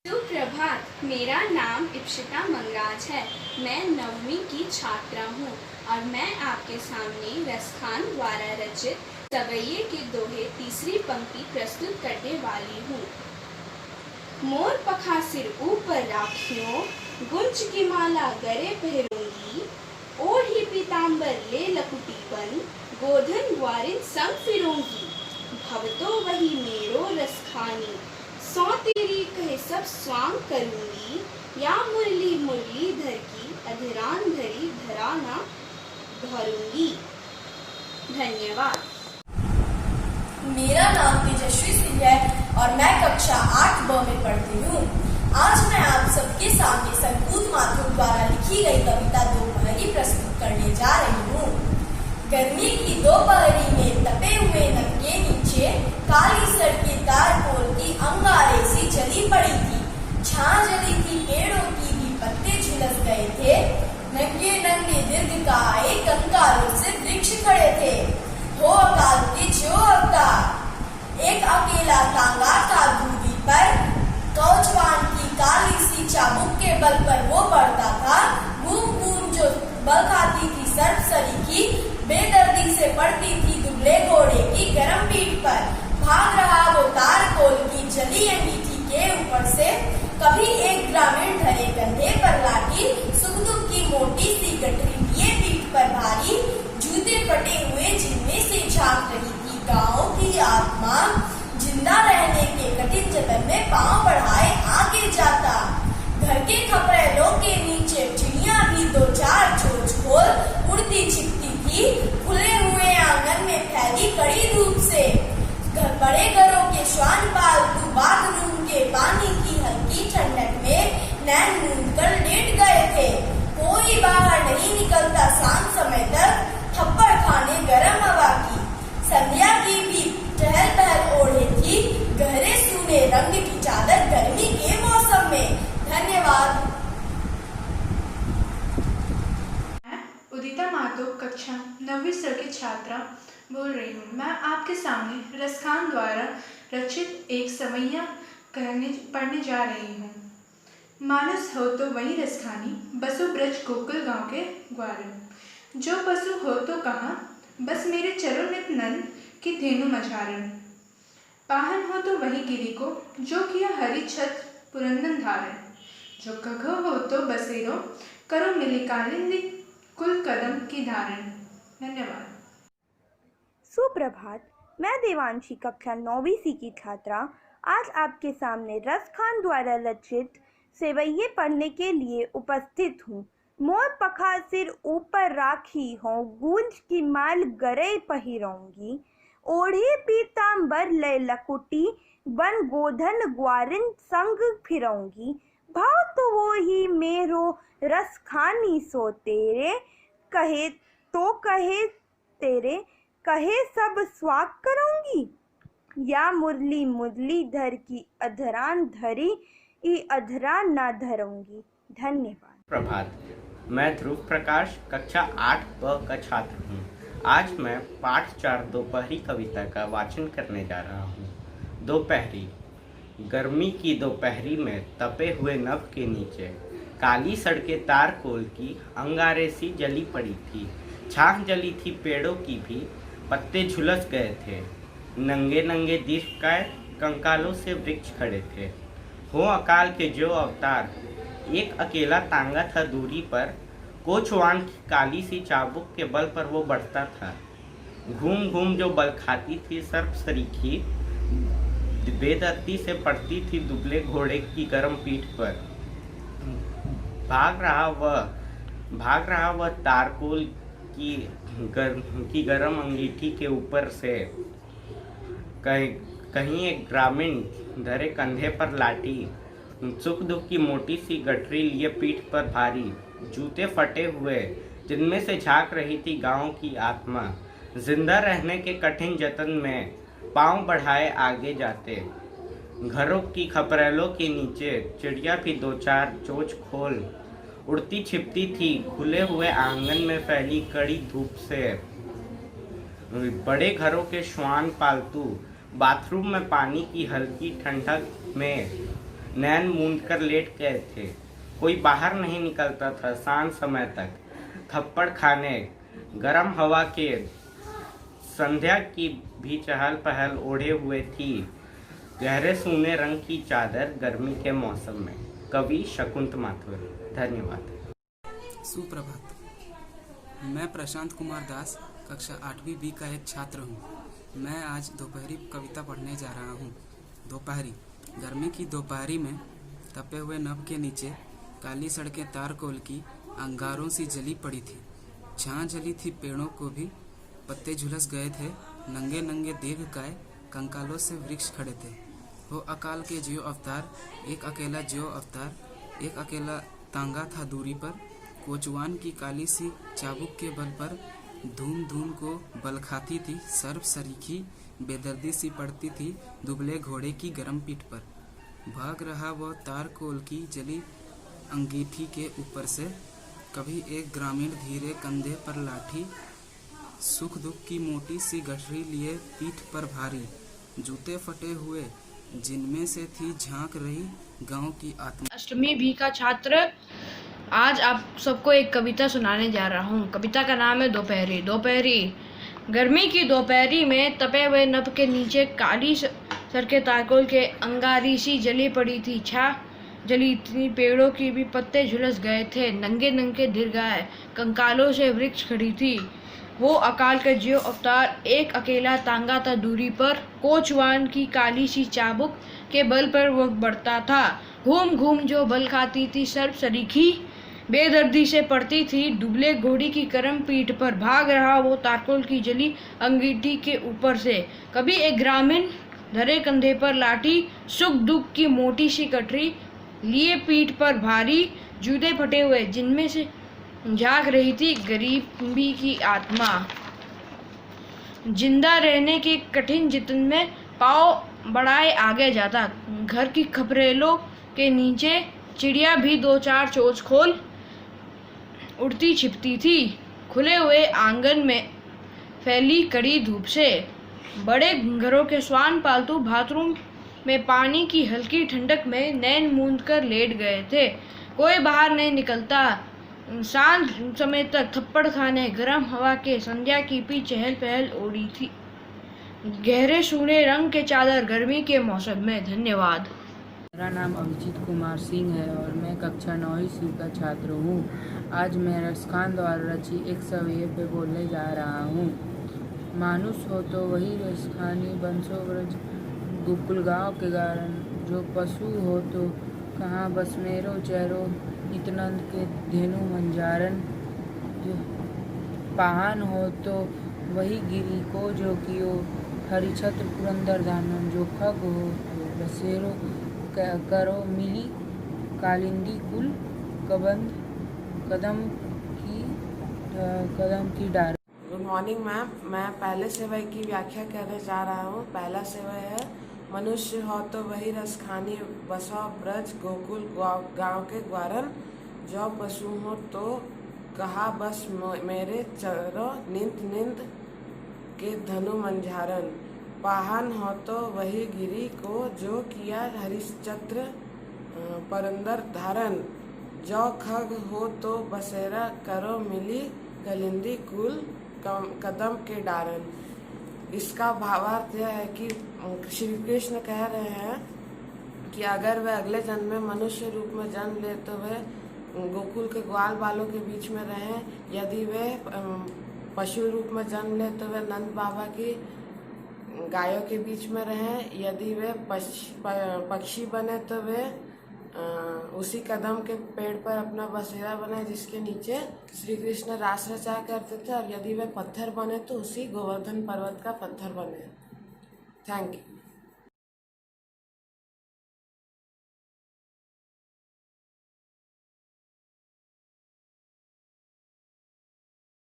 सुप्रभात। मेरा नाम इप्शिता मंगराज है। मैं 9वीं की छात्रा हूँ और मैं आपके सामने रसखान द्वारा रचित सवैये के दोहे तीसरी पंक्ति प्रस्तुत करने वाली हूँ। मोर पखा सिर ऊपर राखियों, गुंज की माला गले पहरूंगी। ओढ़ी पीताम्बर ले लकुटी बन, गोधन ग्वारिन संग फिरूंगी। भव तो वही मेरो रसखानी, सौ तेरी कहे सब स्वांग करूंगी। या मुरली मुरलीधर की, अधरान धरी धराना धरूंगी। धन्यवाद। मेरा नाम तेजस्वी सिंह है और मैं कक्षा 8ब में पढ़ती हूँ। आज मैं आप सबके सामने संकूत माथुर द्वारा लिखी गई कविता दोपहरी प्रस्तुत करने जा रही हूँ। गर्मी की दोपहरी में तपे हुए नभ के नीचे काली सड़कें तारकोल की अंगारे सी जली पड़ी थी। छां जली थी पेड़ों की भी, पत्ते झुलस गए थे। नंगे नंगे दीर्घकाय कंकालों से वृक्ष खड़े थे। हो अकाल के जो अवतार, एक अकेला तांगा था दूरी पर। कौचवान की काली सी चाबुक के बल पर वो बढ़ता था। घूम घूम जो बल खाती थी सर्प सरीखी, बेदर्दी से पड़ती थी दुबले घोड़े की गर्म पीठ पर। भाग रहा वो तारकोल की जली अंगीठी के ऊपर से। कभी एक ग्रामीण धरे कंधे पर लाठी, सुख दुख की मोटी सी गठरी लिए पीठ पर भारी। जूते फटे हुए जिनमें से झांक रही थी गाँव की आत्मा। जिंदा रहने के कठिन जतन में पांव बढ़ाए आगे जाता। घर के खपरेलों के नीचे चिड़िया भी दो चार चोंच खोल उड़ती छिपती थी। खुले हुए आंगन में फैली कड़ी धूप से बड़े घरों के श्वान पालतू बाथरूम के पानी की हल्की ठंडक में नैन मूंद कर लेट गए थे। कोई बाहर नहीं निकलता शाम समय तक, थप्पड़ खाने गर्म हवा की। संध्या की भी चहल पहल ओढ़े थी गहरे सूने रंग की चादर गर्मी के मौसम में। धन्यवाद। उदिता मातो कक्षा 9वीं स्तर की छात्रा बोल रही हूँ। मैं आपके सामने रसखान द्वारा रचित एक सवैया पढ़ने जा रही हूँ। मानस हो तो वही रसखानी, बसु ब्रज गोकुल गांव के ग्वारन। जो पशु हो तो कहाँ, बस मेरे चरो नित नंद की धेनु मझारन। पाहन हो तो वही गिरी को, जो किया हरि छत पुरंदन धारण। जो कघो हो तो बसेरो, करो मिली कालिंदी कुल कदम की धारण। धन्यवाद। सुप्रभात। मैं देवांशी कक्षा 9वीं सी की छात्रा आज आपके सामने रसखान द्वारा रचित सेवैये पढ़ने के लिए उपस्थित हूँ। मोर पखा सिर ऊपर राखी हों, गूंज की माल गरे पहिरऊंगी। ओढ़े पीताम्बर ले लकुटी, बन गोधन ग्वारिन संग फिरऊंगी। भाव तो वो ही मेरो रसखानी, सो तेरे कहे तो कहे तेरे कहे सब स्वाग करूंगी। या मुरली मुरलीधर की, अधरान धरी अधरान ना धरूंगी। धन्यवाद। प्रभात। मैं ध्रुव प्रकाश कक्षा 8ब का छात्र हूँ। आज मैं पाठ 4 दोपहरी कविता का वाचन करने जा रहा हूँ। दोपहरी। गर्मी की दोपहरी में तपे हुए नभ के नीचे काली सड़कें तारकोल की अंगारे सी जली पड़ी थी। छाह जली थी पेड़ों की भी, पत्ते झुलस गए थे। नंगे नंगे दीर्घकाय कंकालों से वृक्ष खड़े थे। हो अकाल के जो अवतार, एक अकेला तांगा था दूरी पर। कोचवान की काली सी चाबुक के बल पर वो बढ़ता था। घूम घूम जो बल खाती थी सर्प सरीखी, बेदर्दी से पड़ती थी दुबले घोड़े की गर्म पीठ पर। भाग रहा वह तारकोल की गर्म अंगीठी के ऊपर से। कहीं एक ग्रामीण धरे कंधे पर लाठी, सुख दुख की मोटी सी गठरी लिए पीठ पर भारी। जूते फटे हुए जिनमें से झांक रही थी गांव की आत्मा। जिंदा रहने के कठिन जतन में पांव बढ़ाए आगे जाते। घरों की खपरेलों के नीचे चिड़िया भी दो चार चोंच खोल उड़ती छिपती थी। खुले हुए आंगन में फैली कड़ी धूप से बड़े घरों के श्वान पालतू बाथरूम में पानी की हल्की ठंडक में नैन मूंद कर लेट गए थे। कोई बाहर नहीं निकलता था शाम समय तक। थप्पड़ खाने, गर्म हवा के संध्या की भी चहल पहल ओढ़े हुए थी गहरे सूने रंग की चादर गर्मी के मौसम में। कवि शकुंत माथुर। धन्यवाद। सुप्रभात। मैं प्रशांत कुमार दास कक्षा 8वीं बी का एक छात्र हूँ। मैं आज दोपहरी कविता पढ़ने जा रहा हूँ। दोपहरी। गर्मी की दोपहरी में तपे हुए नभ के नीचे काली सड़कें तारकोल की अंगारों सी जली पड़ी थी। छां जली थी पेड़ों को भी, पत्ते झुलस गए थे। नंगे नंगे दीर्घकाय कंकालों से वृक्ष खड़े थे। वो अकाल के ज्यो अवतार, एक अकेला ज्यो अवतार, एक अकेला तांगा था दूरी पर। कोचवान की काली सी चाबुक के बल पर धूम धूम को बल खाती थी। सर्व सरीखी बेदर्दी सी पड़ती थी दुबले घोड़े की गर्म पीठ पर। भाग रहा वो तारकोल की जली अंगीठी के ऊपर से। कभी एक ग्रामीण धीरे कंधे पर लाठी, सुख दुख की मोटी सी गठरी लिए पीठ पर भारी। जूते फटे हुए जिनमें से थी झांक रही गांव की आत्मा। अष्टमी बी का छात्र आज आप सबको एक कविता सुनाने जा रहा हूँ। कविता का नाम है दोपहरी। दोपहरी। गर्मी की दोपहरी में तपे हुए नभ के नीचे काली सड़कें तारकोल के अंगारी सी जली पड़ी थी। छा जली थी पेड़ों की भी, पत्ते झुलस गए थे। नंगे नंगे दीर्घाय कंकालों से वृक्ष खड़ी थी। वो अकाल का ज्यो अवतार, एक अकेला तांगा था दूरी पर। कोचवान की काली सी चाबुक के बल पर वो बढ़ता था। घूम घूम जो बल खाती थी सर्व सरीखी बेदर्दी से पड़ती थी दुबले घोड़ी की गर्म पीठ पर। भाग रहा वो तारकोल की जली अंगीठी के ऊपर से। कभी एक ग्रामीण धरे कंधे पर लाठी, सुख दुख की मोटी सी कटरी लिए पीठ पर भारी। जूते फटे हुए जिनमें से झांक रही थी गरीबी की आत्मा। जिंदा रहने के कठिन जतन में पाँव बढ़ाए आगे जाता। घर की खपरेलों के नीचे चिड़िया भी दो चार चोंच खोल उड़ती छिपती थी। खुले हुए आंगन में फैली कड़ी धूप से बड़े घरों के श्वान पालतू बाथरूम में पानी की हल्की ठंडक में नैन मूंद कर लेट गए थे। कोई बाहर नहीं निकलता सांझ समय तक। थप्पड़ खाने, गर्म हवा के संध्या की भी चहल पहल ओढ़ी थी गहरे सूने रंग के चादर गर्मी के मौसम में। धन्यवाद। मेरा नाम अभिजीत कुमार सिंह है और मैं कक्षा 9वीं सी का छात्र हूँ। आज मैं रसखान द्वारा रची एक सवैये पे बोलने जा रहा हूँ। मानुष हो तो वही रसखानी, बंसो ब्रज गोकुल गाँव के गारन। जो पशु हो तो कहाँ बस मेरो चेहरो, इतनंद के धेनु मंजारन। जो पाहन हो तो वही गिरी को जो कियो, हरिछत्र पुरंदर धानम। जो खग हो तो बसेरो करो मिली, कालिंदी कुल कदम की डार। Good morning ma'am. मैं पहले सेवय की व्याख्या करने जा रहा हूँ। पहला सेवय है, मनुष्य हो तो वही रसखानी, बसो ब्रज गोकुल गाँव के ग्वारन। जो पशु हो तो कहा बस मेरे चरो, निंद निंद के धनु मंझारन। पाहन हो तो वही गिरी को जो किया हरिश्चंद्र परंदर धारण। जो खग हो तो बसेरा करो मिली, कलिंदी कुल कदम के डारन। इसका भावार्थ यह है कि श्री कृष्ण कह रहे हैं कि अगर वह अगले जन्म में मनुष्य रूप में जन्म ले तो वह गोकुल के ग्वाल बालों के बीच में रहें। यदि वे पशु रूप में जन्म ले तो वे नंद बाबा की गायों के बीच में रहें। यदि वे पक्षी बने तो वे उसी कदम के पेड़ पर अपना बसेरा बनाए जिसके नीचे श्री कृष्ण रास रचाया करते थे। और यदि वे पत्थर बने तो उसी गोवर्धन पर्वत का पत्थर बने। Thank you.